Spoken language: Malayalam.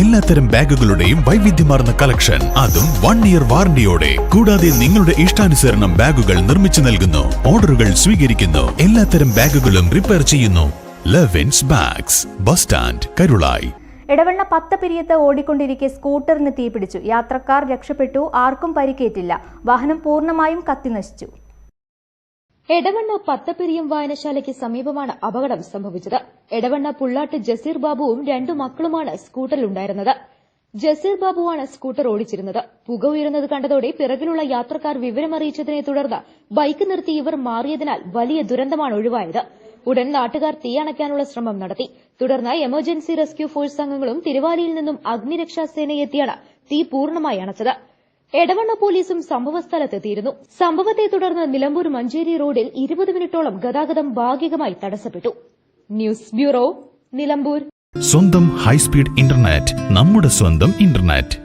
എല്ലാത്തരം ബാഗുകളുടെയും വൈവിധ്യമാർന്ന കളക്ഷൻ, അതും 1 ഇയർ വാറണ്ടിയോടെ. കൂടാതെ നിങ്ങളുടെ ഇഷ്ടാനുസരണം ബാഗുകൾ നിർമ്മിച്ചു നൽകുന്നു. ഓർഡറുകൾ സ്വീകരിക്കുന്നു. എല്ലാത്തരം ബാഗുകളും റിപ്പയർ ചെയ്യുന്നു. Levins bags, bus stand, Karulai. Edavanna പത്തപിരിയത്ത് ഓടിക്കൊണ്ടിരിക്കെ സ്കൂട്ടറിന് തീപിടിച്ചു. യാത്രക്കാർ രക്ഷപ്പെട്ടു. ആർക്കും പരിക്കേറ്റില്ല. വാഹനം പൂർണ്ണമായും കത്തിനശിച്ചു. എടവണ്ണ പത്തപിരിയം വായനശാലയ്ക്ക് സമീപമാണ് അപകടം സംഭവിച്ചത്. എടവണ്ണ പുള്ളാട്ട് ജസീർ ബാബുവും 2 മക്കളുമാണ് സ്കൂട്ടറിലുണ്ടായിരുന്നത്. ജസീർ ബാബുവാണ് സ്കൂട്ടർ ഓടിച്ചിരുന്നത്. പുക ഉയരുന്നത് കണ്ടതോടെ പിറകിലുള്ള യാത്രക്കാർ വിവരമറിയിച്ചതിനെ തുടർന്ന് ബൈക്ക് നിർത്തി ഇവർ മാറിയതിനാൽ വലിയ ദുരന്തമാണ് ഒഴിവായത്. ഉടൻ നാട്ടുകാർ തീയണയ്ക്കാനുള്ള ശ്രമം നടത്തി. തുടർന്ന് എമർജൻസി റെസ്ക്യൂ ഫോഴ്സ് അംഗങ്ങളും തിരുവാലിയിൽ നിന്നും അഗ്നിരക്ഷാസേനയെത്തിയാണ് തീ പൂർണ്ണമായി അണച്ചത്. എടവണ്ണ പോലീസും സംഭവസ്ഥലത്തെത്തിയിരുന്നു. സംഭവത്തെ തുടർന്ന് നിലമ്പൂർ മഞ്ചേരി റോഡിൽ 20 മിനിറ്റോളം ഗതാഗതം ഭാഗികമായി തടസ്സപ്പെട്ടു. News bureau, Nilambur. സ്വന്തം ഹൈസ്പീഡ് ഇന്റർനെറ്റ്, നമ്മുടെ സ്വന്തം ഇന്റർനെറ്റ്.